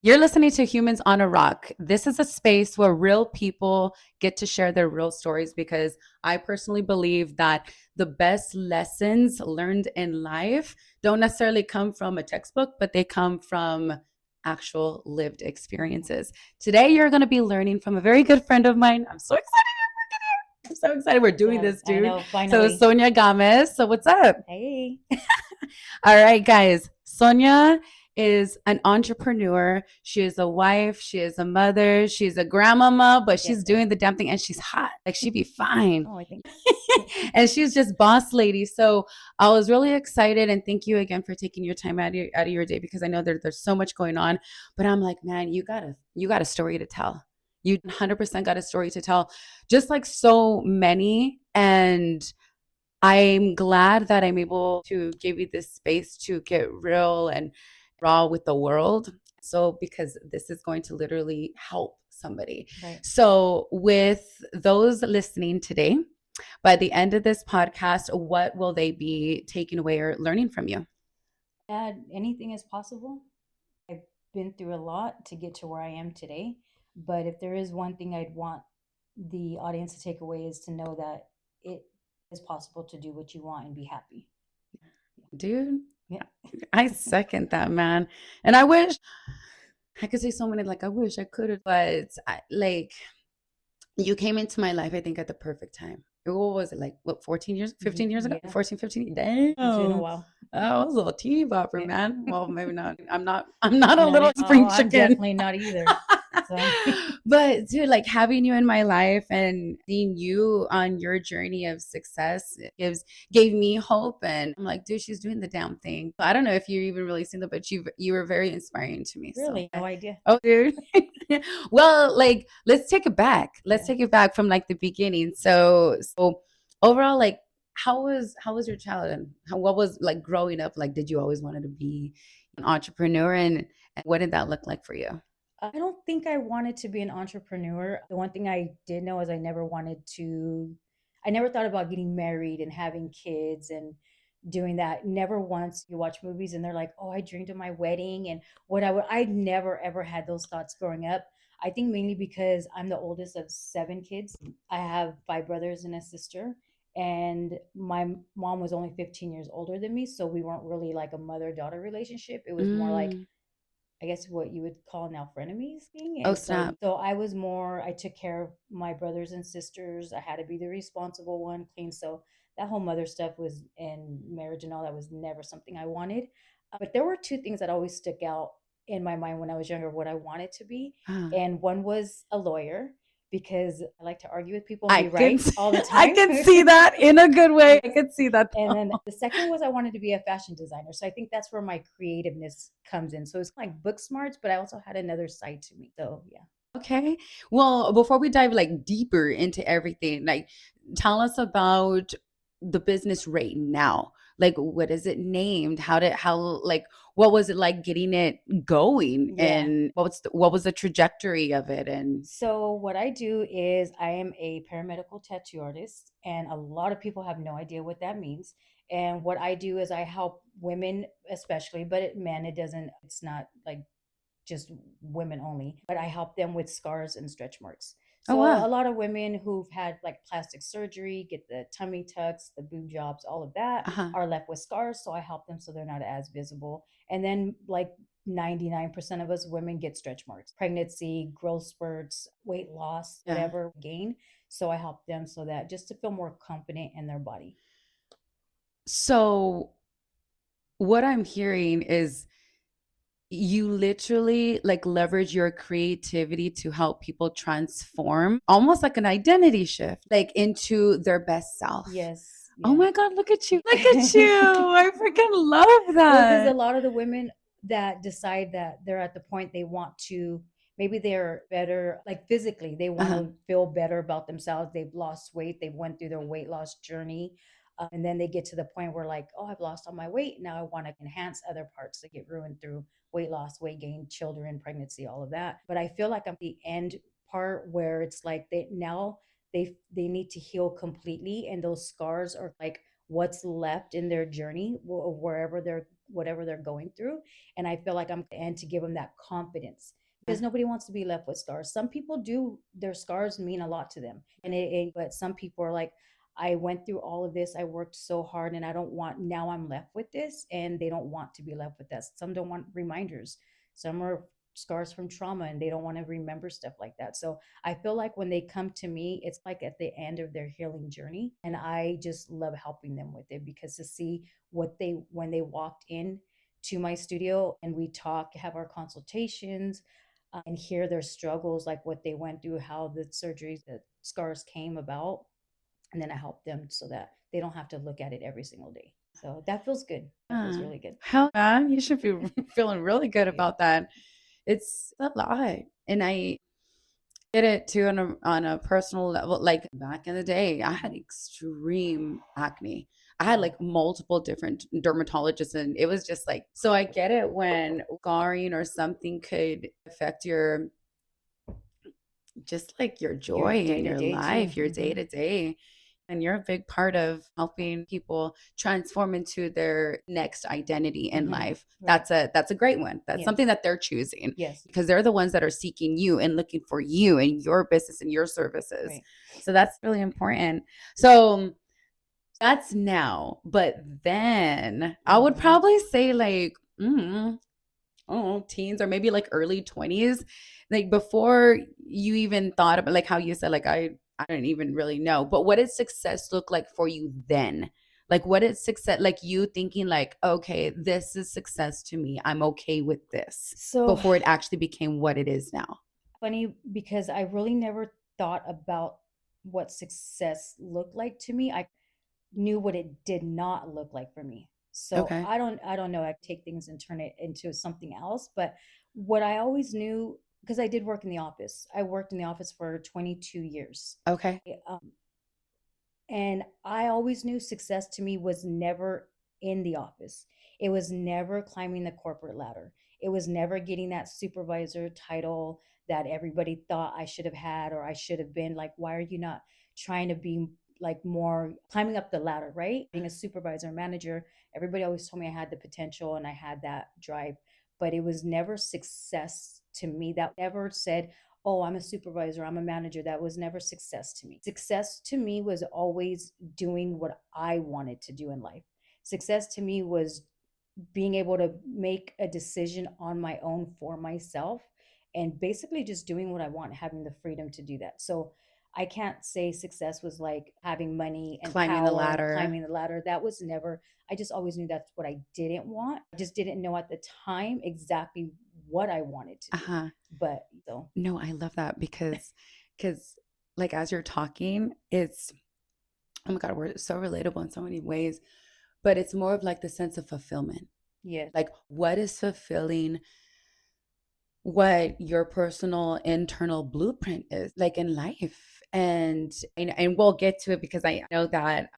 You're listening to Humans on a Rock. This is a space where real people get to share their real stories because I personally believe that the best lessons learned in life don't necessarily come from a textbook, but they come from actual lived experiences. Today, you're going to be learning from a very good friend of mine. I'm so excited. I'm so excited we're doing Yes, this, I dude. know, So, finally. Sonia Gomez. So, what's up? Hey. All right, guys. Sonia is an entrepreneur. She is a wife. She is a mother. She's a grandmama, but Yes, she's yes. doing the damn thing and she's hot. Like she'd be fine. Oh, I think. And she's just boss lady. So I was really excited and thank you again for taking your time out of your day because I know there's so much going on. But I'm like, man, you got a story to tell. You 100% got a story to tell, just like so many. And I'm glad that I'm able to give you this space to get real and raw with the world. So, because this is going to literally help somebody. Right. So, with those listening today, by the end of this podcast, what will they be taking away or learning from you? Dad, anything is possible. I've been through a lot to get to where I am today. But if there is one thing I'd want the audience to take away is to know that it is possible to do what you want and be happy. Dude, Yeah. I second that, man. And I wish I could say so many, like, I wish I could have, but like, you came into my life, I think, at the perfect time. What was it, like, what, 14 years, 15 years ago? Yeah. 14, 15? Damn. It's been a while. I was a little teeny bopper, Yeah. man. Well, maybe not. I'm not a No, little oh, spring I'm chicken. definitely not either. So, But dude, like having you in my life and seeing you on your journey of success gave me hope. And I'm like, dude, she's doing the damn thing. I don't know if you even really seen that, but you were very inspiring to me. So really, no idea. oh dude. Well, like let's take it back. Let's Yeah. take it back from like the beginning. So overall, like how was your childhood? What was like growing up? Like, did you always wanted to be an entrepreneur and what did that look like for you? I don't think I wanted to be an entrepreneur. The one thing I did know is I never thought about getting married and having kids and doing that. Never once. You watch movies and they're like, oh, I dreamed of my wedding and I never ever had those thoughts growing up. I think mainly because I'm the oldest of seven kids. I have five brothers and a sister. And my mom was only 15 years older than me. So we weren't really like a mother daughter relationship. It was more like Mm. I guess what you would call now frenemies thing. Oh, And so snap. so I was more I took care of my brothers and sisters. I had to be the responsible one, clean. So that whole mother stuff was in marriage and all that was never something I wanted. But there were two things that always stuck out in my mind when I was younger, what I wanted to be. Uh, And one was a lawyer because I like to argue with people and I be can right all the I time. can see that in a good way. I can see that And though. then the second was I wanted to be a fashion designer. So I think that's where my creativeness comes in. So it's like book smarts, but I also had another side to me. So yeah. Okay. Well, before we dive like deeper into everything, like tell us about the business right now. Like what is it named? How like what was it like getting it going Yeah. and what was the trajectory of it and So what I do is I am a paramedical tattoo artist, and a lot of people have no idea what that means. And what I do is I help women, especially, but men, it doesn't. It's not like just women only, but I help them with scars and stretch marks. oh So wow. a lot of women who've had like plastic surgery, get the tummy tucks, the boob jobs, all of that Uh-huh. are left with scars. So I help them so they're not as visible. And then like 99% of us women get stretch marks, pregnancy, growth spurts, weight loss, Yeah. whatever gain. So I help them so that just to feel more confident in their body. So what I'm hearing is you literally like leverage your creativity to help people transform almost like an identity shift like into their best self. Yes. Oh Yeah. my god, look at you, look at you, I freaking love Well, because a that. lot of the women that decide that they're at the point they want to, maybe they're better, like physically, they want Uh-huh. to feel better about themselves. They've lost weight, they went through their weight loss journey. And then they get to the point where, like, oh, I've lost all my weight. Now I want to enhance other parts that get ruined through weight loss, weight gain, children, pregnancy, all of that. But I feel like I'm the end part where it's like they need to heal completely, and those scars are like what's left in their journey wherever they're whatever they're going through. And I feel like I'm and to give them that confidence because Yeah. nobody wants to be left with scars. Some people do, their scars mean a lot to them. But some people are like, I went through all of this. I worked so hard and I don't want, now I'm left with this. And they don't want to be left with this. Some don't want reminders. Some are scars from trauma and they don't want to remember stuff like that. So I feel like when they come to me, it's like at the end of their healing journey. And I just love helping them with it because to see what they, when they walked in to my studio and we talk, have our consultations, and hear their struggles, like what they went through, how the surgeries, the scars came about. And then I help them so that they don't have to look at it every single day. So that feels good. That feels really good. Hell yeah, you should be feeling really good Yeah. about that. It's a lot. And I did it too on a personal level. Like back in the day, I had extreme acne. I had like multiple different dermatologists, and it was just like, so I get it when scarring or something could affect your, just like your joy Your day in to your day too. life, your day to day. And you're a big part of helping people transform into their next identity in life. Right. That's a great one. That's Yes. something that they're choosing Yes. because they're the ones that are seeking you and looking for you and your business and your services. Right. So that's really important. So that's now, but then I would probably say like teens or maybe like early 20s, like before you even thought about, like how you said, like I don't even really know, but what did success look like for you then? Like what is success, like you thinking like, okay, this is success to me, I'm okay with this, So before it actually became what it is now? funny because I really never thought about what success looked like to me. I knew what it did not look like for me. So Okay. I don't know. I take things and turn it into something else. But what I always knew, because I did work in the office. I worked in the office for 22 years. Okay. And I always knew success to me was never in the office. It was never climbing the corporate ladder. It was never getting that supervisor title that everybody thought I should have had or I should have been. Like, why are you not trying to be like more climbing up the ladder, right? Being a supervisor, manager, everybody always told me I had the potential and I had that drive, but it was never success to me. That never said, oh, I'm a supervisor, I'm a manager. That was never success to me. Success to me was always doing what I wanted to do in life. Success to me was being able to make a decision on my own for myself and basically just doing what I want, having the freedom to do that. So I can't say success was like having money and Climbing the power and ladder. climbing the ladder. That was never, I just always knew that's what I didn't want. I just didn't know at the time exactly what I wanted to do. Uh-huh. But so No, I love that because like as you're talking, it's, oh my God, we're so relatable in so many ways, but it's more of like the sense of fulfillment. yes. Like what is fulfilling, what your personal internal blueprint is like in life. And we'll get to it because I know that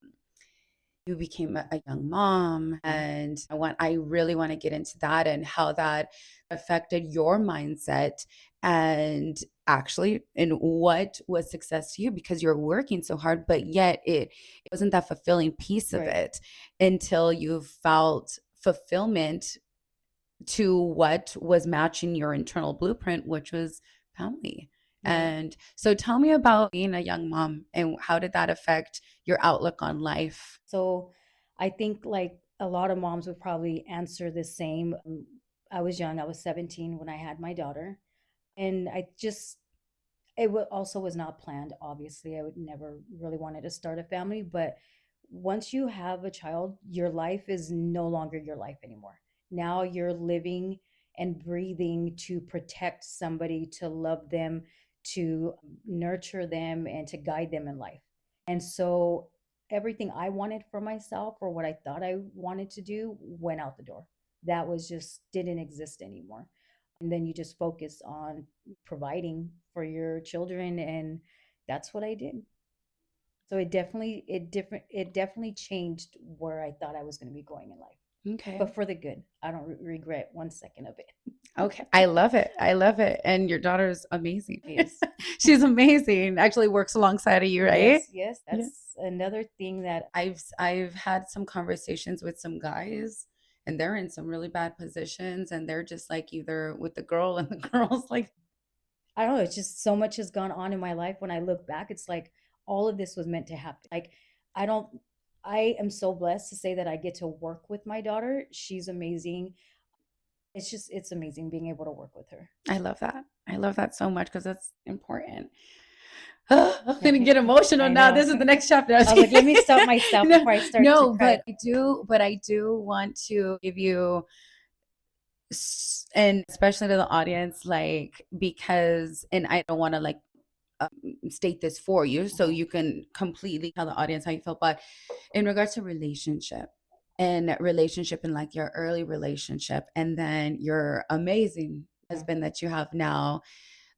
you became a young mom, and I really want to get into that and how that affected your mindset, and actually in what was success to you, because you're working so hard but yet it wasn't that fulfilling piece of Right. it until you felt fulfillment to what was matching your internal blueprint, which was family. Right. And so tell me about being a young mom and how did that affect your outlook on life? So I think like a lot of moms would probably answer the same. I was young, I was 17 when I had my daughter. And I just, also was not planned. Obviously, I would never really wanted to start a family. But once you have a child, your life is no longer your life anymore. Now you're living and breathing to protect somebody, to love them, to nurture them, and to guide them in life. And so everything I wanted for myself or what I thought I wanted to do went out the door. That was just didn't exist anymore. And then you just focus on providing for your children, and that's what I did. So it definitely changed where I thought I was going to be going in life, Okay. but for the good. I don't regret 1 second of it. Okay. I love it. I love it. And your daughter's amazing. Yes. She's amazing. Actually works alongside of you, right? Yes, Yeah. that's another thing that I've had some conversations with some guys, and they're in some really bad positions, and they're just like either with the girl and the girl's like, I don't know, it's just so much has gone on in my life. When I look back, it's like all of this was meant to happen. Like, I don't, I am so blessed to say that I get to work with my daughter. She's amazing. It's just, it's amazing being able to work with her. I love that. I love that so much because that's important. I'm gonna get Right. emotional I now. know. This is the next chapter. I was like, let me stop myself No, before I start to no, cry. but I do want to give you, and especially to the audience, like, because, and I don't want to like state this for you, so Mhm. you can completely tell the audience how you feel. But in regards to relationship and like your early relationship, and then your amazing Yeah. husband that you have now,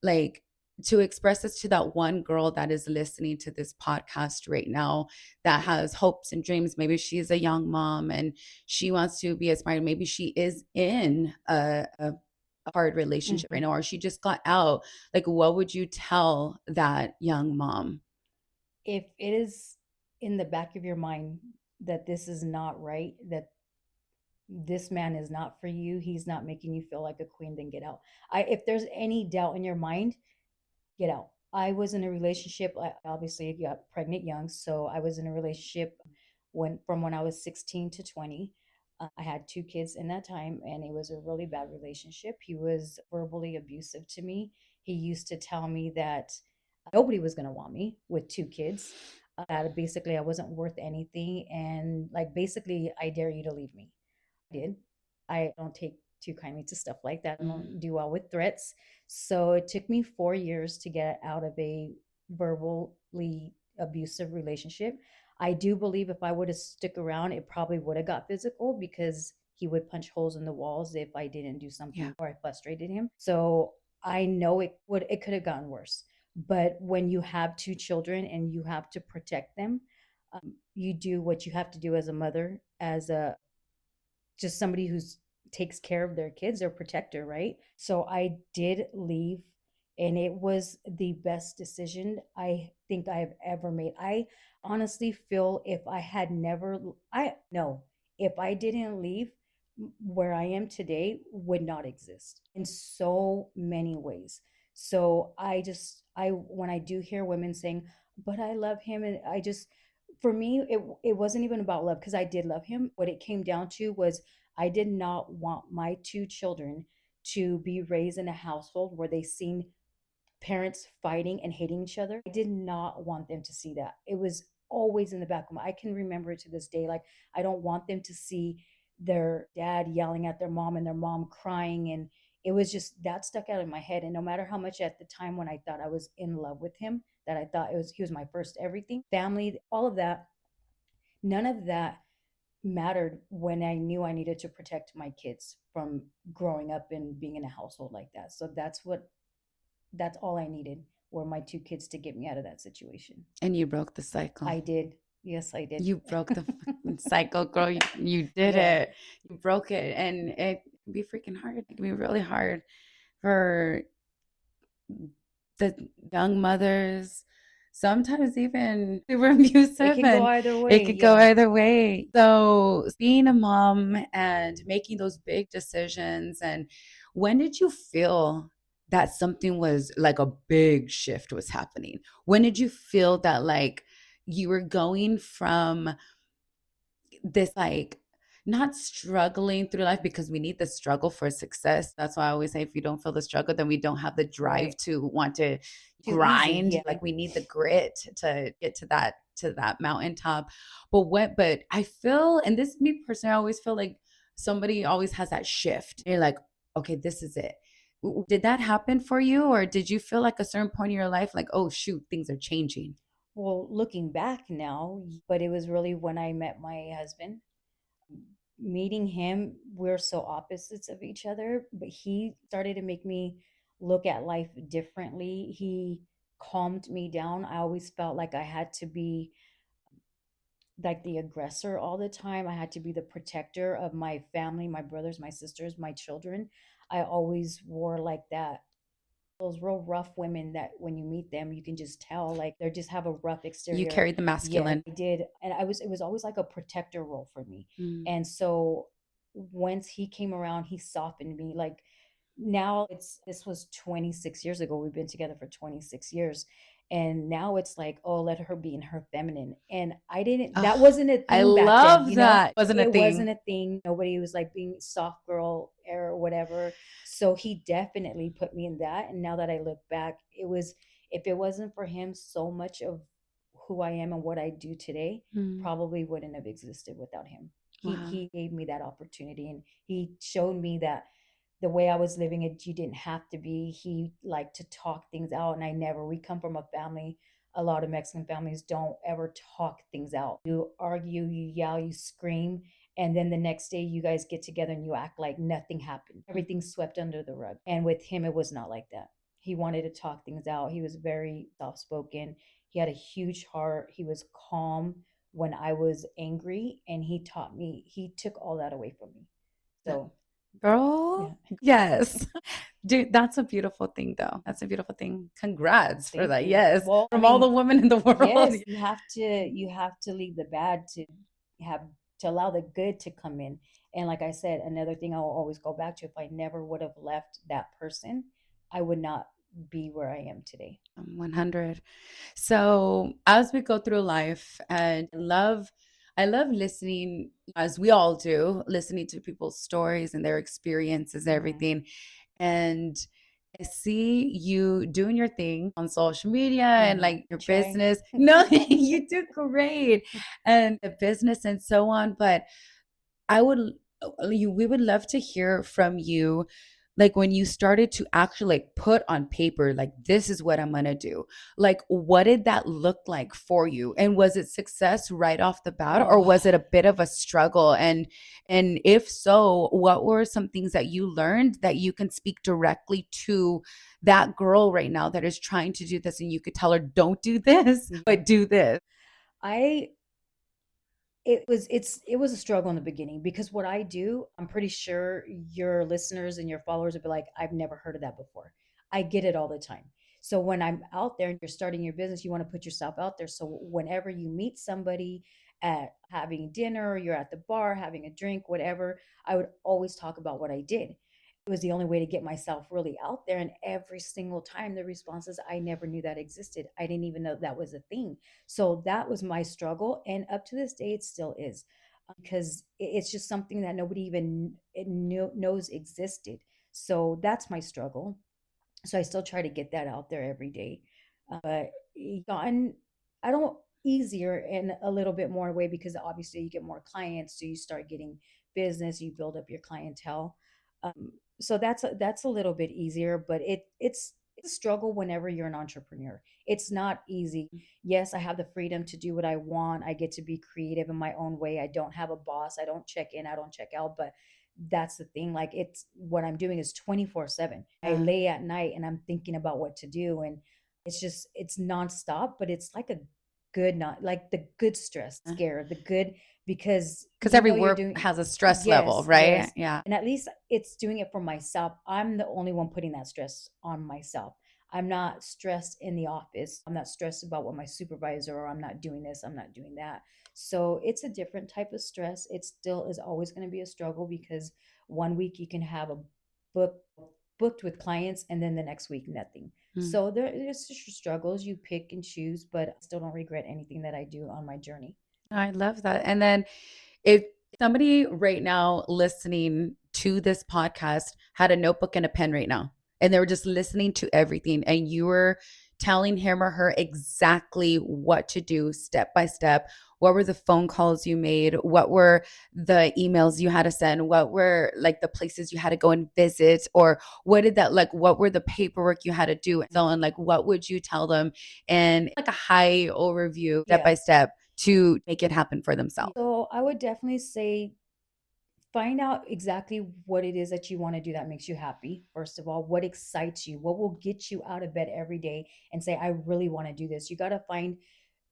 like, to express this to that one girl that is listening to this podcast right now that has hopes and dreams. Maybe she's a young mom and she wants to be aspiring. Maybe she is in a hard relationship right Mhm. now, or she just got out. Like, what would you tell that young mom? If it is in the back of your mind that this is not right, that this man is not for you, he's not making you feel like a queen, then get out. If there's any doubt in your mind, get out. I was in a relationship. I obviously got pregnant young, so I was in a relationship when I was 16 to 20. I had two kids in that time, and it was a really bad relationship. He was verbally abusive to me. He used to tell me that nobody was going to want me with two kids. That basically I wasn't worth anything, and like basically, I dare you to leave me. I did. I don't take too kindly to stuff like that. I don't do well with threats. So it took me 4 years to get out of a verbally abusive relationship. I do believe if I would have stuck around, it probably would have got physical because he would punch holes in the walls if I didn't do Yeah. something or I frustrated him. So I know it could have gotten worse. But when you have two children and you have to protect them, you do what you have to do as a mother, as a just somebody who's takes care of their kids or protector, right? So I did leave, and it was the best decision I think I've ever made. I honestly feel if I had never I no, if I didn't leave, where I am today would not exist in so many ways. So I when I do hear women saying, "But I love him," and I just for me it wasn't even about love because I did love him. What it came down to was I did not want my two children to be raised in a household where they seen parents fighting and hating each other. I did not want them to see that. It was always in the back of my I can remember it to this day. Like I don't want them to see their dad yelling at their mom and their mom crying, and it was just that stuck out in my head. And no matter how much at the time when I thought I was in love with him, that I thought he was my first everything, family, all of that, none of that mattered when I knew I needed to protect my kids from growing up and being in a household like that. So that's all I needed were my two kids to get me out of that situation. And you broke the cycle. I did. Yes, I did. You broke the fucking cycle, girl. You did Yeah. it. You broke it. And it can be freaking hard. It can be really hard for the young mothers, sometimes even super It abusive, can go and either it way. could go Yeah. either way. So being a mom and making those big decisions, and when did you feel that something was like a big shift was happening? When did you feel that like you were going from this like not struggling through life, because we need the struggle for success. That's why I always say if you don't feel the struggle, then we don't have the drive Right. to want to Too easy. grind. Yeah. Like we need the grit to get to that mountaintop. But I feel, and this is me personally, I always feel like somebody always has that shift. You're like, okay, this is it. Did that happen for you, or did you feel like a certain point in your life like, oh shoot, things are changing? Well, looking back now, but it was really when I met my husband. Meeting him, we're so opposites of each other, but he started to make me look at life differently. He calmed me down. I always felt like I had to be like the aggressor all the time. I had to be the protector of my family, my brothers, my sisters, my children. I always wore like that. Those real rough women that when you meet them, you can just tell like they just have a rough You exterior. carried the Yeah, masculine. I did. And it was always like a protector role for me. Mm. And so once he came around, he softened me. Like now this was 26 years ago. We've been together for 26 years. And now it's like, oh, let her be in her feminine. And I didn't, that Oh, wasn't a I thing back then, love that. Wasn't a it thing. wasn't a thing. Nobody was like being soft girl or whatever. So he definitely put me in that. And now that I look back, if it wasn't for him, so much of who I am and what I do today Mm, probably wouldn't have existed without him. wow. He gave me that opportunity, and he showed me that the way I was living it, you didn't have to be. He liked to talk things out, and I never. We come from a family. A lot of Mexican families don't ever talk things out. You argue, you yell, you scream, and then the next day you guys get together and you act like nothing happened. Mm. Everything's swept under the rug. And with him, it was not like that. He wanted to talk things out. He was very soft spoken. He had a huge heart. He was calm when I was angry, and he taught me, he took all that away from me. That So, yeah, girl, yes. Dude, that's a beautiful thing though. That's a beautiful thing. Congrats for thank that. you. Yes. Well, I From all the mean, women in the world. yes, you have to leave the bad to have to allow the good to come in. And like I said, another thing I'll always go back to, if I never would have left that person, I would not be where I am today. 100. So as we go through life, and I love listening, as we all do, listening to people's stories and their experiences, Mhm. everything. And I see you doing your thing on social media and Mhm. like your Try. business. No, you do great. And the business and so on. But I would we would love to hear from you, like when you started to actually like put on paper, like this is what I'm gonna do. Like what did that look like for you? And was it success right off the bat, or Oh, was it a bit of a struggle? And if so, what were some things that you learned that you can speak directly to that girl right now that is trying to do this, and you could tell her, don't do this, yeah. but do this? I it was a struggle in the beginning because what I do, I'm pretty sure your listeners and your followers would be like, I've never heard of that before. I get it all the time. So when I'm out there and you're starting your business, you want to put yourself out there. So whenever you meet somebody at having dinner, you're at the bar having a drink, whatever, I would always talk about what I did. It was the only way to get myself really out there. And every single time the responses, I never knew that existed. I didn't even know that was a thing. So that was my struggle. And up to this day, it still is because it's just something that nobody even knows existed. So that's my struggle. So I still try to get that out there every day. But gotten, I don't easier in a little bit more way because obviously you get more clients. So you start getting business, you build up your clientele. So that's a little bit easier, but it's a struggle whenever you're an entrepreneur. It's not easy. Yes, I have the freedom to do what I want. I get to be creative in my own way. I don't have a boss. I don't check in, I don't check out, but that's the thing. Like it's what I'm doing is 24/7. I Yeah. lay at night and I'm thinking about what to do. And it's nonstop, but it's like a good, not like the good stress scare, the good, because Because you every know you're work doing, has a stress level, yes, right? yes. Yeah. And at least it's doing it for myself. I'm the only one putting that stress on myself. I'm not stressed in the office. I'm not stressed about what my supervisor, or I'm not doing this, I'm not doing that. So it's a different type of stress. It still is always going to be a struggle because one week you can have a book booked with clients and then the next week nothing. Mm. So there's just struggles. You pick and choose, but I still don't regret anything that I do on my journey. I love that. And then if somebody right now listening to this podcast had a notebook and a pen right now, and they were just listening to everything, and you were telling him or her exactly what to do step by step, what were the phone calls you made? What were the emails you had to send? What were like the places you had to go and visit? Or what did that like, what were the paperwork you had to do? And so, and like, what would you tell them? And like a high overview, step Yeah. by step, to make it happen for themselves. So I would definitely say find out exactly what it is that you want to do that makes you happy. First of all, what excites you, what will get you out of bed every day and say, I really want to do this. You got to find,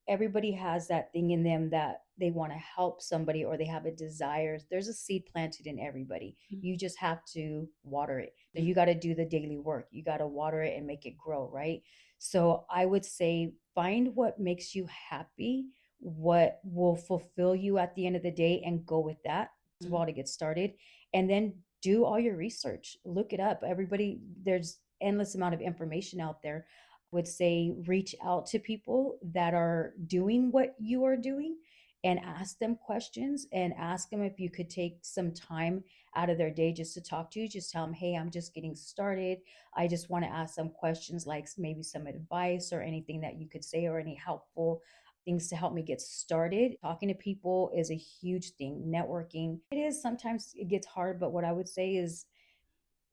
everybody has that thing in them that they want to help somebody or they have a desire. There's a seed planted in everybody. You just have to water it. So Mhm. you got to do the daily work. You got to water it and make it grow, right? So I would say find what makes you happy, what will fulfill you at the end of the day, and go with that. First of Mhm. all, to get started. and then do all your research. Look it up. Everybody, there's endless amount of information out there. Would say reach out to people that are doing what you are doing and ask them questions, and ask them if you could take some time out of their day just to talk to you. Just tell them, hey, I'm just getting started. I just want to ask some questions, like maybe some advice or anything that you could say, or any helpful things to help me get started. Talking to people is a huge thing. Networking, it is, sometimes it gets hard, but what I would say is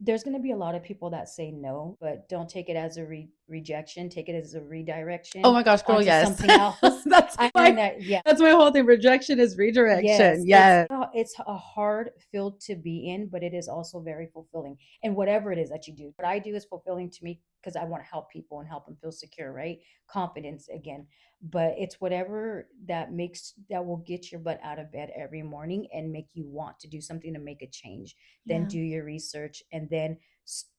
there's going to be a lot of people that say no, but don't take it as a rejection. Take it as a Oh redirection my gosh, girl, onto yes. something else. That's I learned my that, yeah. that's my whole thing. Rejection is redirection. Yes, Yes. it's a hard field to be in, but it is also very fulfilling. And whatever it is that you do, what I do is fulfilling to me because I want to help people and help them feel secure, right? Confidence again. But it's whatever that will get your butt out of bed every morning and make you want to do something to make a change. Then Yeah. do your research, and then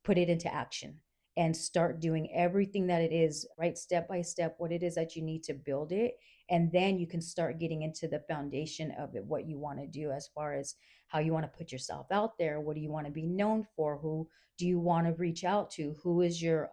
put it into action and start doing everything that it is, right? Step by step, what it is that you need to build it, and then you can start getting into the foundation of it, what you want to do as far as how you want to put yourself out there. What do you want to be known for? Who do you want to reach out to? Who is your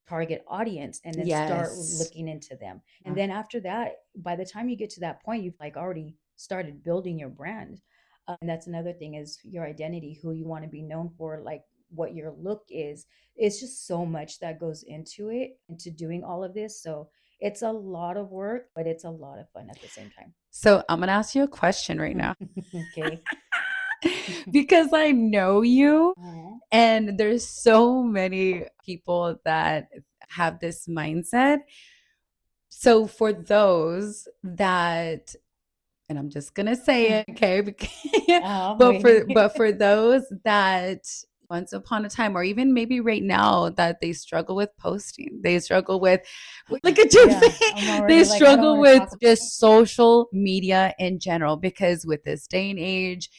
target audience? And then start Yes. looking into them. And then after that, by the time you get to that point, you've like already started building your brand. And that's another thing, is your identity, who you want to be known for, like what your look is. It's just so much that goes into it, into doing all of this. So it's a lot of work, but it's a lot of fun at the same time. So I'm gonna ask you a question right now Okay. because I know you, Aw. and there's so many people that have this mindset. So for those that, and I'm just gonna say it, okay? I'm But for waiting. those that once upon a time, or even maybe right now, that they struggle with posting, they struggle with look at your Yeah, face, I'm they already like, I don't struggle want to with talk about it. just social media in general, because with this day and age,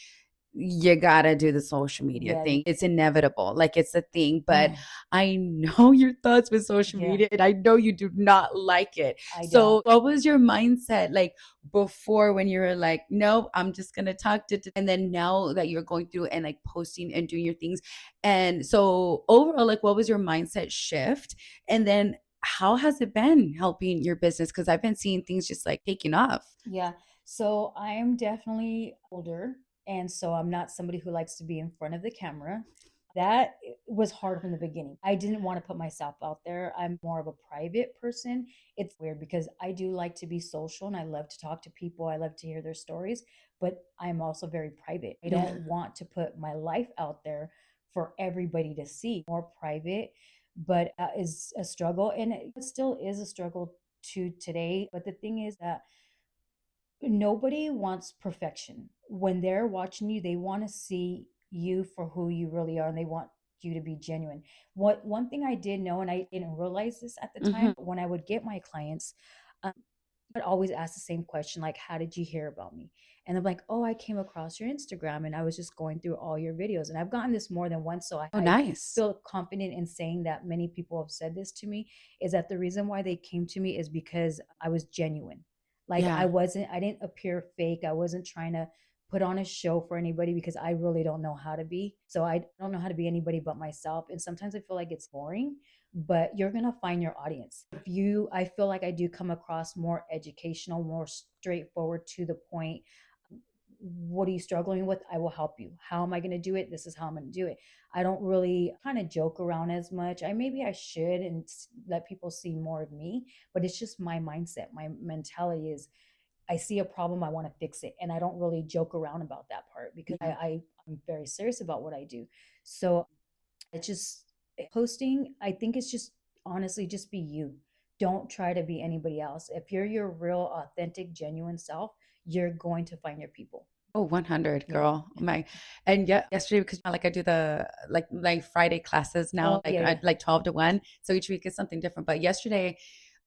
you gotta do the social media Yeah, thing. It's inevitable. Like it's a thing. But mm, I know your thoughts with social yeah, media, and I know you do not like it. I don't. So what was your mindset like before, when you were like, no, I'm just gonna talk to, and then now that you're going through and like posting and doing your things. And so overall, like what was your mindset shift? And then how has it been helping your business? Because I've been seeing things just like taking off. Yeah. So I am definitely older. And so I'm not somebody who likes to be in front of the camera. That was hard from the beginning. I didn't want to put myself out there. I'm more of a private person. It's weird because I do like to be social and I love to talk to people. I love to hear their stories, but I'm also very private. I Yeah. don't want to put my life out there for everybody to see. More private, but is a struggle, and it still is a struggle to today. But the thing is that nobody wants perfection. When they're watching you, they want to see you for who you really are, and they want you to be genuine. What one thing I did know, and I didn't realize this at the Mhm. time, when I would get my clients, um, I'd always ask the same question, like, how did you hear about me? And I'm like, oh, I came across your Instagram and I was just going through all your videos. And I've gotten this more than once. So Oh, I nice. feel confident in saying that many people have said this to me, is that the reason why they came to me is because I was genuine. Like Yeah. I didn't appear fake. I wasn't trying to put on a show for anybody, because I really don't know how to be. So I don't know how to be anybody but myself. And sometimes I feel like it's boring, but you're going to find your audience. If you, I feel like I do come across more educational, more straightforward, to the point. What are you struggling with? I will help you. How am I going to do it? This is how I'm going to do it. I don't really kind of joke around as much. I should, and let people see more of me, but it's just my mindset. My mentality is, I see a problem, I want to fix it. And I don't really joke around about that part, because Yeah. I'm very serious about what I do. So it's just posting, I think it's just, honestly, just be you. Don't try to be anybody else. If you're your real, authentic, genuine self, you're going to find your people. Oh, 100, Yeah. girl. Oh my. And yeah, yesterday, because like I do the like Friday classes now, Oh, like yeah, I yeah. like 12 to 1. So each week is something different. But yesterday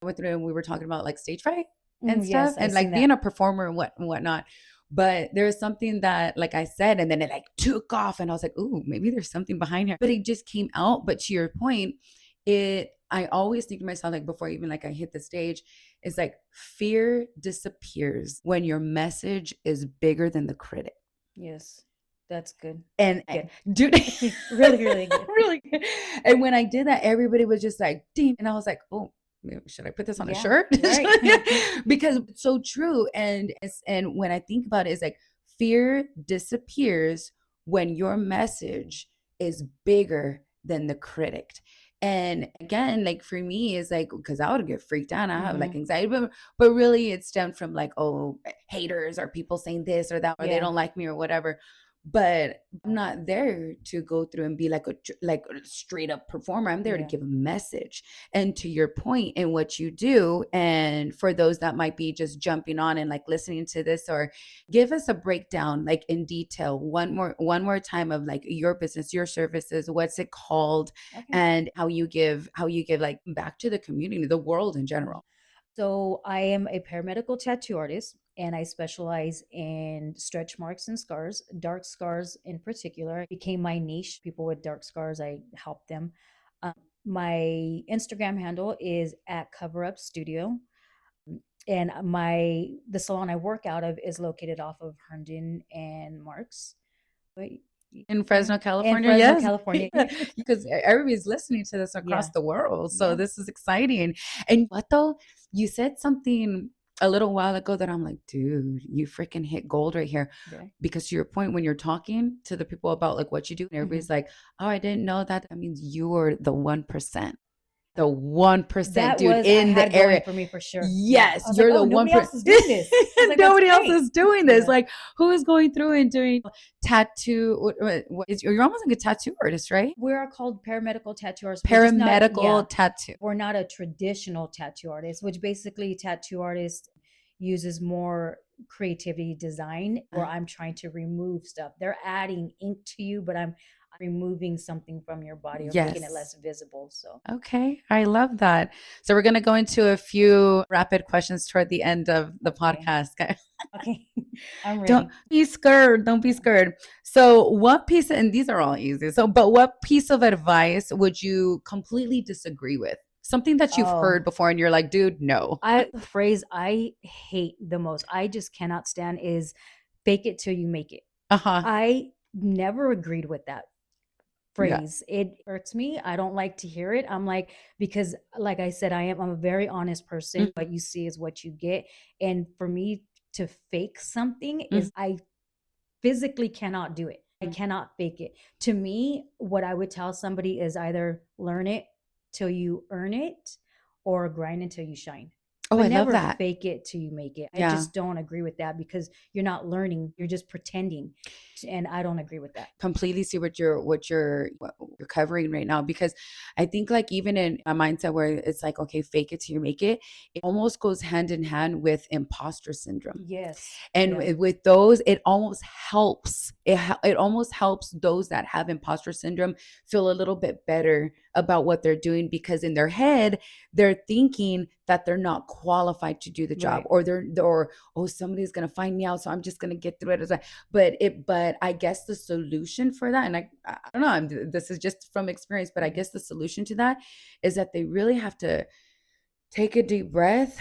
I went through and we were talking about like stage fright and stuff, Yes, I and seen like that. being a performer and whatnot. But there was something that like I said, and then it like took off, and I was like, ooh, maybe there's something behind here. But it just came out. But to your point, I always think to myself, like before even like I hit the stage, it's like fear disappears when your message is bigger than the critic. Yes. That's good. And Good. dude, Really, really good. really good. And when I did that, everybody was just like, "Damn!" And I was like, "Oh, should I put this on a Yeah, shirt?" right. Because it's so true. And when I think about it, it's like fear disappears when your message is bigger than the critic. And again, like for me, is like because I would get freaked out. I have like Mhm. anxiety, but really it stemmed from like, oh, haters or people saying this or that, or they Yeah. don't like me or whatever. But I'm not there to go through and be like a straight up performer. I'm there to Yeah. give a message. And to your point in what you do, and for those that might be just jumping on and like listening to this, or give us a breakdown like in detail one more time of like your business, your services, what's it called, Okay. and how you give like back to the community, the world in Yeah. general. So I am a paramedical tattoo artist and I specialize in stretch marks and scars, dark scars in particular. Became my niche. People with dark scars, I help them. Um, my Instagram handle is at Cover Up Studio, and the salon I work out of is located off of Herndon and Marks. Wait, In yeah, Fresno, in California, Fresno, yes. California. Because everybody's listening to this across Yeah, the world. So yeah, this is exciting. And what though? You said something a little while ago that I'm like, dude, you freaking hit gold right here. yeah. Because to your point, when you're talking to the people about like what you do, and Mhm. everybody's like, oh, I didn't know that. That means you are the 1%. The 1%, That dude, was I in the had going area. for me for sure. Yeah. I Yes, was like, you're "Oh, the nobody 1%. else is doing this." I was like, "That's Nobody else great." is doing this. Yeah. Like, who is going through and doing tattoo? What is, you're almost like a tattoo artist, right? We are called paramedical tattoo artists. We're just not Paramedical yeah, tattoo. we're not a traditional tattoo artist, which basically tattoo artist uses more creativity design where I'm trying to remove stuff. They're adding ink to you, but I'm removing something from your body or making it Yes. less visible. So, Okay, I love that. So we're going to go into a few rapid questions toward the end of the okay. podcast. Okay. I'm Don't ready. be scared. Don't be scared. So, what piece, and these are all easy. So, but what piece of advice would you completely disagree with? Something that you've Oh, heard before and you're like, dude, no. the phrase I hate the most, I just cannot stand is fake it till you make it. Uh huh. I never agreed with that Yeah. phrase. It hurts me. I don't like to hear it. I'm like, because like I said, I'm a very honest person. Mhm, What you see is what you get. And for me to fake something mhm, is I physically cannot do it. I mhm. cannot fake it. To me, what I would tell somebody is either learn it till you earn it or grind until you shine. Oh, But I love never that. fake it till you make it. I Yeah. just don't agree with that because you're not learning, you're just pretending. And I don't agree with that. Completely see what you're covering right now, because I think like even in a mindset where it's like, okay, fake it till you make it almost goes hand in hand with imposter syndrome. Yes. And Yeah. with those, it almost helps. It almost helps those that have imposter syndrome feel a little bit better about what they're doing, because in their head, they're thinking that they're not qualified to do the job, Right. or or oh, somebody's gonna find me out, so I'm just gonna get through it. But I guess the solution for that, and I don't know, this is just from experience, but I Mhm. guess the solution to that is that they really have to take a deep breath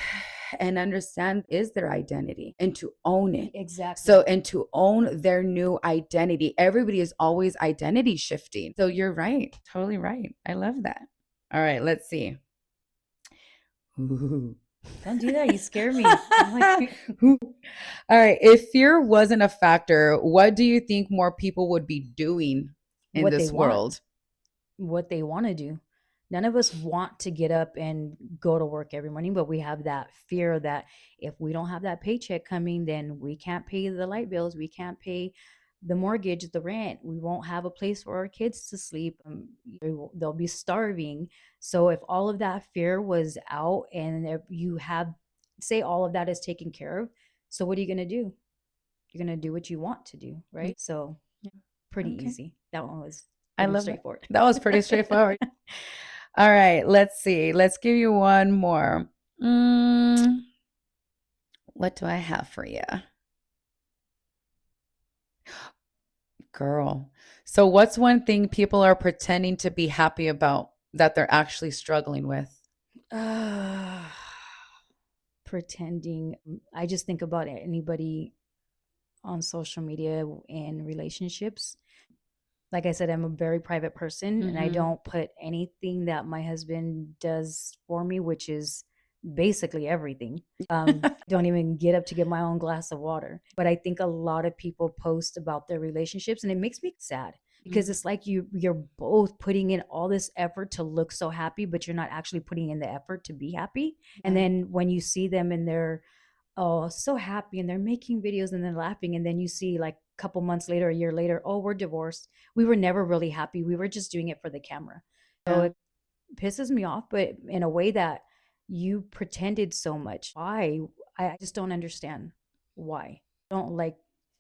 and understand is their identity and to own it. Exactly. So, and to own their new identity. Everybody is always identity shifting. So you're right. Totally right. I love that. All right, let's see. Ooh. Don't do that. You scare me. I'm like, Ooh. All right. If fear wasn't a factor, what do you think more people would be doing in what they this want, world? what they want to do. None of us want to get up and go to work every morning, but we have that fear that if we don't have that paycheck coming, then we can't pay the light bills, we can't pay the mortgage, the rent, we won't have a place for our kids to sleep. They'll be starving. So if all of that fear was out and if you have, say, all of that is taken care of, so what are you going to do? You're going to do what you want to do, Yeah. right? So pretty Okay. easy. That one was I pretty love that. straightforward. That was pretty straightforward. All right. Let's see. Let's give you one more. Mm, what do I have for you? Girl. So, what's one thing people are pretending to be happy about that they're actually struggling with? Pretending. I just think about anybody on social media in relationships. Like I said, I'm a very private person and I Mm-hmm. don't put anything that my husband does for me, which is basically everything. Don't even get up to get my own glass of water. But I think a lot of people post about their relationships and it makes me sad because it's like you're both putting in all this effort to look so happy, but you're not actually putting in the effort to be happy. And Yeah. then when you see them in their oh, so happy and they're making videos and they're laughing. And then you see like a couple months later, a year later, oh, we're divorced. We were never really happy. We were just doing it for the camera. So Yeah. it pisses me off, but in a way that you pretended so much. Why? I just don't understand why. I don't like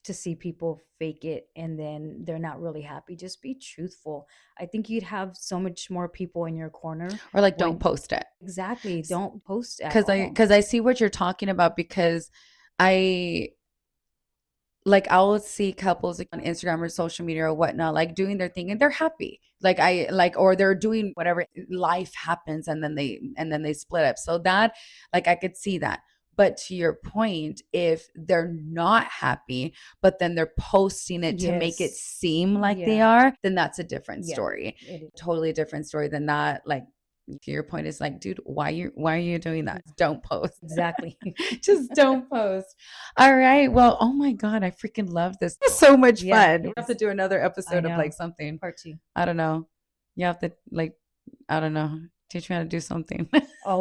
to see people fake it and then they're not really happy. Just be truthful. I think you'd have so much more people in your corner Or like, don't when post it. exactly don't post at Because I all. because I see what you're talking about because I like I'll see couples like, on Instagram or social media or whatnot, like doing their thing and they're happy. Like I like or they're doing whatever life happens and then they split up. So that like I could see that. But to your point, if they're not happy, but then they're posting it to make it Yes. seem like they Yeah. are, then that's a different Yeah. story. It is. Totally different story than that. Like to your point, is like, dude, why are you doing that? Don't post. Exactly. Just don't post. All right. Well, oh my God, I freaking love this. This is so much Yeah, fun. We it have to is. do another I episode of like know. something. Part two. I don't know. You have to like, I don't know, teach me how to do something. Oh,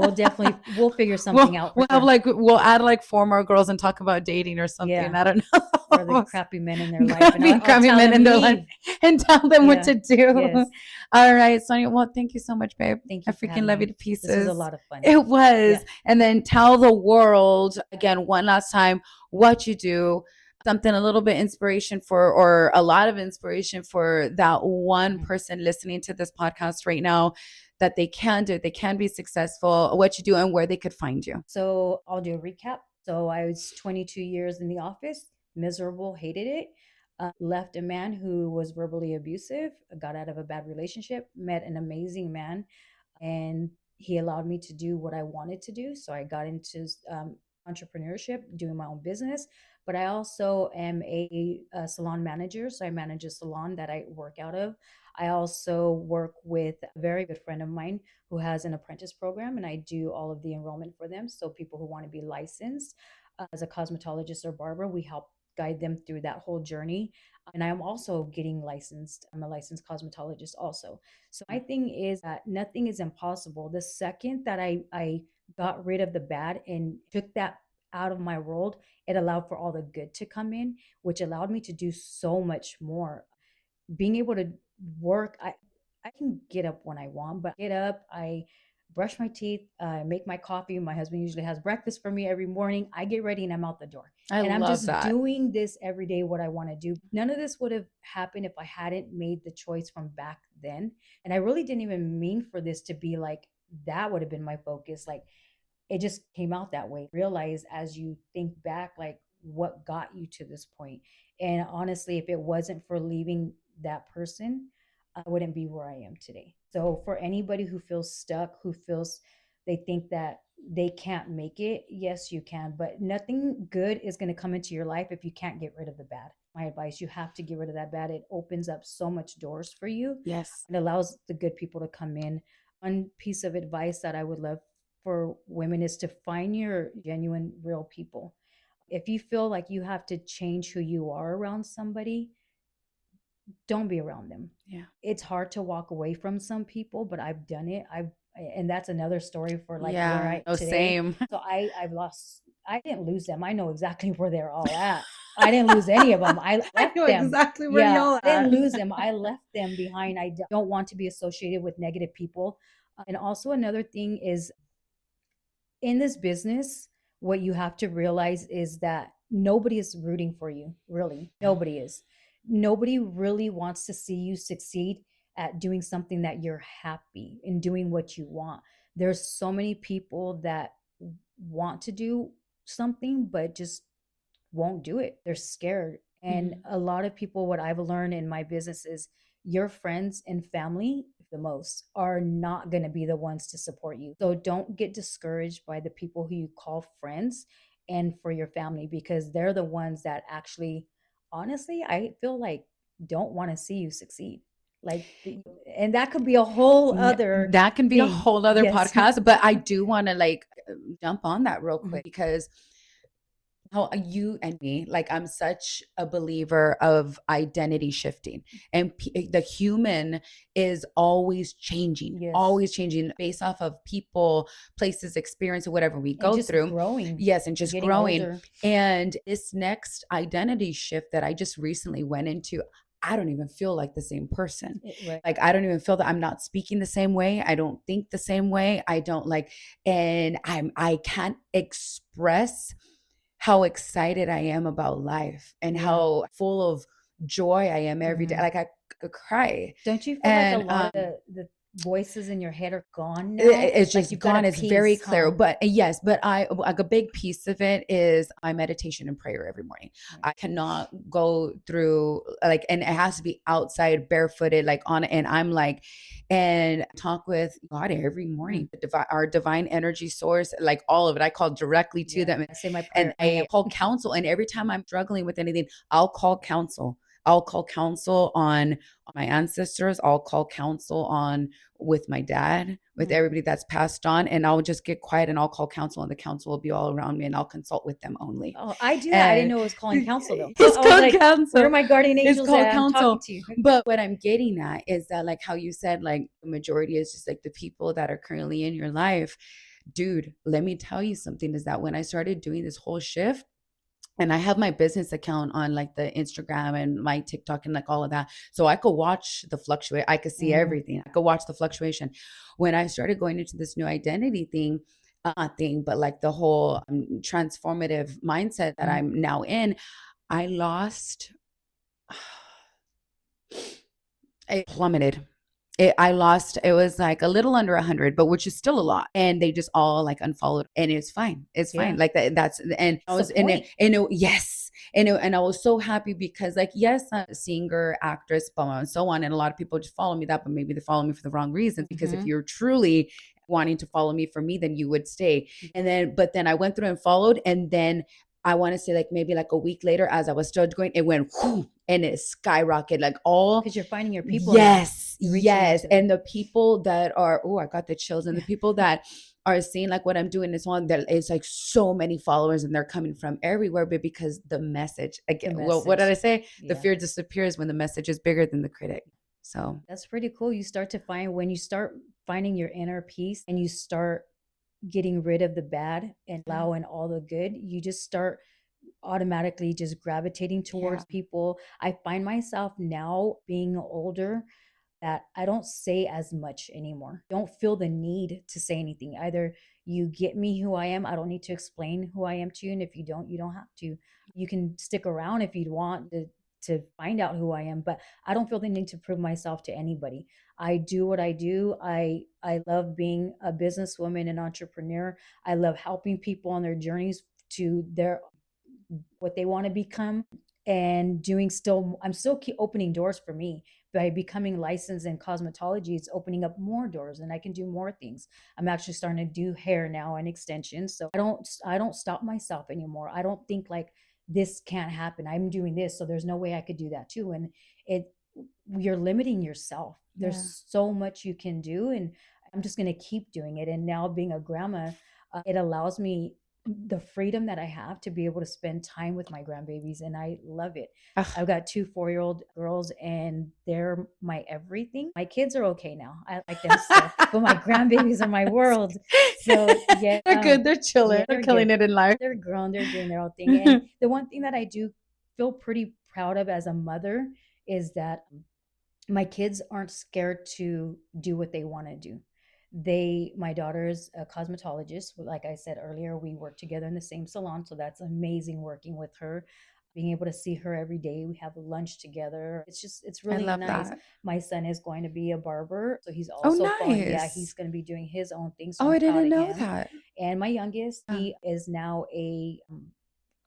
we'll figure something out for We'll have sure. like we'll add like four more girls and talk about dating or something. Yeah. I don't Or the know. crappy men in their life. And Crappy, I'll crappy tell men them in their life leave. and tell them what Yeah. to do. Yes. All right, Sonia. Well, thank you so much, babe. Thank I you for freaking having love you me. to This was a pieces. lot of fun. It was. Yeah. And then tell the world again one last time what you do. Something a little bit inspiration for, or a lot of inspiration for that one Mhm. person listening to this podcast right now that they can do, they can be successful, what you do, and where they could find you. So I'll do a recap. So I was 22 years in the office, miserable, hated it. Left a man who was verbally abusive, got out of a bad relationship, met an amazing man, and he allowed me to do what I wanted to do. So I got into entrepreneurship, doing my own business. But I also am a salon manager. So I manage a salon that I work out of. I also work with a very good friend of mine who has an apprentice program, and I do all of the enrollment for them. So people who want to be licensed as a cosmetologist or barber, we help guide them through that whole journey. And I'm also getting licensed. I'm a licensed cosmetologist also. So my thing is that nothing is impossible. The second that I got rid of the bad and took that out of my world, it allowed for all the good to come in, which allowed me to do so much more. Being able to work, I can get up when I want, but I get up, I brush my teeth, I make my coffee. My husband usually has breakfast for me every morning. I get ready and I'm out the door. I And I'm love just that. doing this every day, what I want to do. None of this would have happened if I hadn't made the choice from back then. And I really didn't even mean for this to be like that would have been my focus. Like it just came out that way. Realize as you think back, like what got you to this point. And honestly, if it wasn't for leaving that person, I wouldn't be where I am today. So for anybody who feels stuck, who feels they think that they can't make it, yes, you can, but nothing good is going to come into your life if you can't get rid of the bad. My advice, you have to get rid of that bad. It opens up so much doors for you Yes. and allows the good people to come in. One piece of advice that I would love for women is to find your genuine, real people. If you feel like you have to change who you are around somebody, don't be around them. Yeah. It's hard to walk away from some people, but I've done it. And that's another story for like where Yeah. I No, today. same. So I've lost, I didn't lose them. I know exactly where they're all at. I didn't lose any of them. I I left know them. exactly where Yeah, y'all I didn't at. lose them. I left them behind. I don't want to be associated with negative people. And also another thing is in this business, what you have to realize is that nobody is rooting for you, really. Nobody is. Nobody really wants to see you succeed at doing something that you're happy in doing what you want. There's so many people that want to do something, but just won't do it. They're scared. And Mhm. a lot of people, what I've learned in my business is your friends and family, the most, are not going to be the ones to support you. So don't get discouraged by the people who you call friends and for your family because they're the ones that actually honestly, I feel like don't want to see you succeed. Like, and that could be a whole other That can be a thing. whole other Yes. podcast, but I do want to like jump on that real Mhm. quick because how you and me, like I'm such a believer of identity shifting, and the human is Yes. always changing based off of people, places, experience, or whatever we And go just through. growing, Yes, and just getting growing. older. And this next identity shift that I just recently went into, I don't even feel like the same person. Right. Like I don't even feel that I'm not speaking the same way. I don't think the same way. I don't like, and I can't express how excited I am about life and Yeah. how full of joy I am every day. Mhm. Like I could cry. Don't you feel like a And lot of the voices in your head are gone now? it's Like just you've got a gone. It's very peace, clear. huh? But yes, but I like a big piece of it is my meditation and prayer every morning. Right. I cannot go through like, and it has to be outside, barefooted, like on, and I'm like, and talk with God every morning, our divine energy source, like all of it. I call directly to Yeah. them, I say my and prayer every I morning. call counsel. And every time I'm struggling with anything, I'll call counsel. I'll call counsel on my ancestors. I'll call counsel on with my dad, with Mhm. everybody that's passed on, and I'll just get quiet and I'll call counsel, and the counsel will be all around me, and I'll consult with them only. Oh, I do that. I didn't And know it was calling counsel though. it's I was called like, where are counsel. my guardian It's angels called at? I'm talking counsel. to you. But what I'm getting at is that, like how you said, like the majority is just like the people that are currently in your life. Dude, let me tell you something is that when I started doing this whole shift, and I have my business account on like the Instagram and my TikTok and like all of that. So I could watch the fluctuate. I could see Mhm. everything. I could watch the fluctuation. When I started going into this new identity thing, but like the whole transformative mindset that Mhm. I'm now in, I lost, it plummeted. I lost, it was like a little under 100, but which is still a lot. And they just all like unfollowed, and it's fine. It's fine. Yeah. Like that, and I It's the was in it, point. yes. And I was so happy because like, yes, I'm a singer, actress, blah, blah, and so on. And a lot of people just follow me that, but maybe they follow me for the wrong reasons, because if Mhm. you're truly wanting to follow me for me, then you would stay. And then, but then I went through and followed. And then I want to say like maybe like a week later, as I was still going, it went whoo, and it skyrocketed like all. Because you're finding your people now. Yes, You're reaching out yes. to them. And the people that are, oh, I got the chills. And the people that are seeing like what I'm doing is one, there is like so many followers, and they're coming from everywhere, but because the message, The again, well, what did message. I say? The Yeah. fear disappears when the message is bigger than the critic. So That's pretty cool. You start to find when you start finding your inner peace and you start getting rid of the bad and yeah, allowing all the good, you just start automatically just gravitating yeah, towards people. I find myself now being older that I don't say as much anymore. Don't feel the need to say anything. Either you get me who I am, I don't need to explain who I am to you. And if you don't, you don't have to. You can stick around if you want to find out who I am, but I don't feel the need to prove myself to anybody. I do what I do. I love being a businesswoman and entrepreneur. I love helping people on their journeys to their what they want to become, and doing still I'm still keep opening doors for me by becoming licensed in cosmetology. It's opening up more doors and I can do more things. I'm actually starting to do hair now and extensions, so I don't stop myself anymore. I don't think like this can't happen, I'm doing this, so there's no way I could do that too. And it you're limiting yourself. yeah. There's so much you can do, and I'm just going to keep doing it. And now being a grandma, it allows me the freedom that I have to be able to spend time with my grandbabies, and I love it. Ugh. I've got two 4-year-old girls, and they're my everything. My kids are okay now. I like them still, but my grandbabies are my world. So yeah, They're good. They're yeah, chilling. They're they're good. killing it in life. They're grown. They're doing their own thing. And the one thing that I do feel pretty proud of as a mother is that my kids aren't scared to do what they want to do. My daughter's a cosmetologist. Like I said earlier, we work together in the same salon. So that's amazing working with her, being able to see her every day. We have lunch together. It's I really love nice. that. My son is going to be a barber. So he's Oh, also following, yeah, he's nice. going to be doing his own thing. So Oh, I'm I proud didn't of know him. that. And my youngest, Yeah. he is now a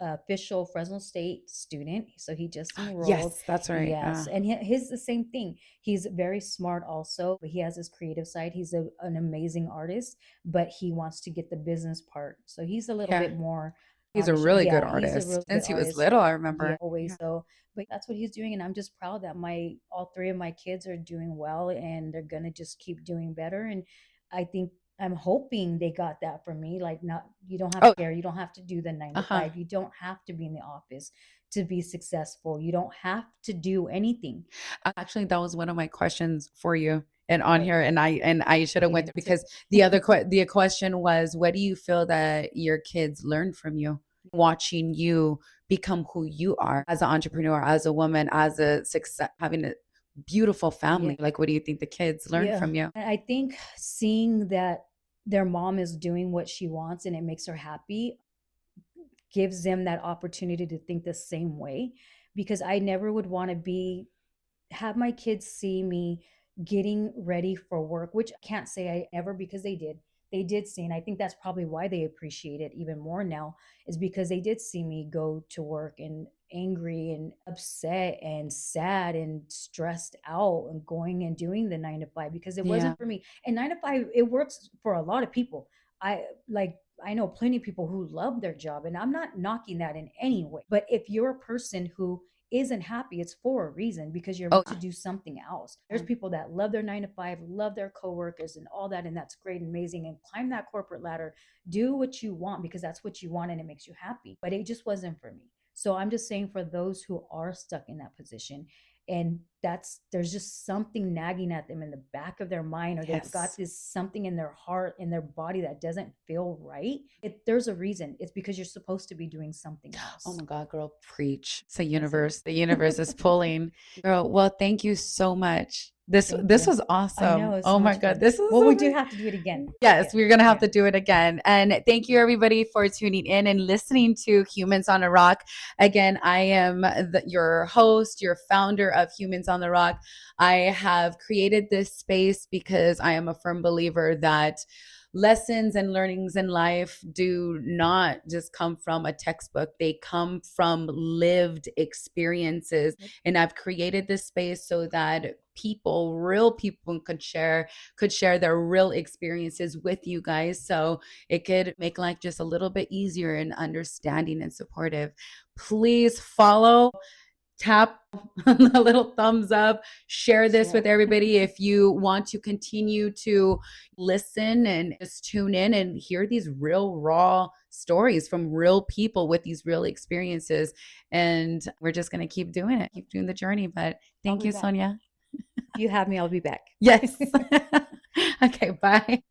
official Fresno State student. So he just enrolled. Yes, that's right. Yes. And his the same thing. He's very smart also, but he has his creative side. He's an amazing artist, but he wants to get the business part. So he's a little Yeah. bit more. He's a really good Yeah, he's a artist really good since he was artist. little, I Yeah, remember. always Yeah. so. But that's what he's doing, and I'm just proud that my all three of my kids are doing well, and they're gonna just keep doing better. And I think I'm hoping they got that from me. Like, not you don't have Oh, to care, you don't have to do the nine to uh-huh. five, you don't have to be in the office to be successful. You don't have to do anything. Actually, that was one of my questions for you and on What here, and I should have you went didn't through answer? because the question was, what do you feel that your kids learned from you, watching you become who you are as an entrepreneur, as a woman, as a success, having a beautiful Yeah. family? Like, what do you think the kids learned Yeah. from you? And I think seeing that their mom is doing what she wants and it makes her happy gives them that opportunity to think the same way, because I never would want to be have my kids see me getting ready for work, which I can't say I ever, because they did. They did see, and I think that's probably why they appreciate it even more now, is because they did see me go to work and angry and upset and sad and stressed out and going and doing the 9 to 5, because it Yeah. wasn't for me. And 9 to 5, it works for a lot of people. I like I know plenty of people who love their job, and I'm not knocking that in any way. But if you're a person who isn't happy, it's for a reason, because you're Oh, meant to do something else. There's yeah. people that love their 9 to 5, love their coworkers and all that, and that's great, amazing, and climb that corporate ladder. Do what you want because that's what you want and it makes you happy. But it just wasn't for me. So I'm just saying, for those who are stuck in that position, and there's just something nagging at them in the back of their mind, or they've got Yes. this something in their heart, in their body, that doesn't feel right. There's a reason. It's because you're supposed to be doing something Oh else. my God, girl, preach. It's the That's it. universe. The universe is pulling. Girl, well, thank you so much. Thank This you. was I awesome. know, it's Oh so my much God, fun. this is Well, we do amazing. have to do it again. Yes, Yeah. we're gonna have Yeah. to do it again. And thank you everybody for tuning in and listening to Humans on a Rock. Again, I am your host, your founder of Humans on the Rock. I have created this space because I am a firm believer that lessons and learnings in life do not just come from a textbook. They come from lived experiences. Yep. And I've created this space so that people, real people could share their real experiences with you guys, so it could make life just a little bit easier and understanding and supportive. Please follow, tap the little thumbs up, share this Share. with everybody if you want to continue to listen and just tune in and hear these real raw stories from real people with these real experiences. And we're just going to keep doing it, keep doing the journey. But I'll thank be you, back. Sonia. If you have me, I'll be back. Yes. Okay, bye.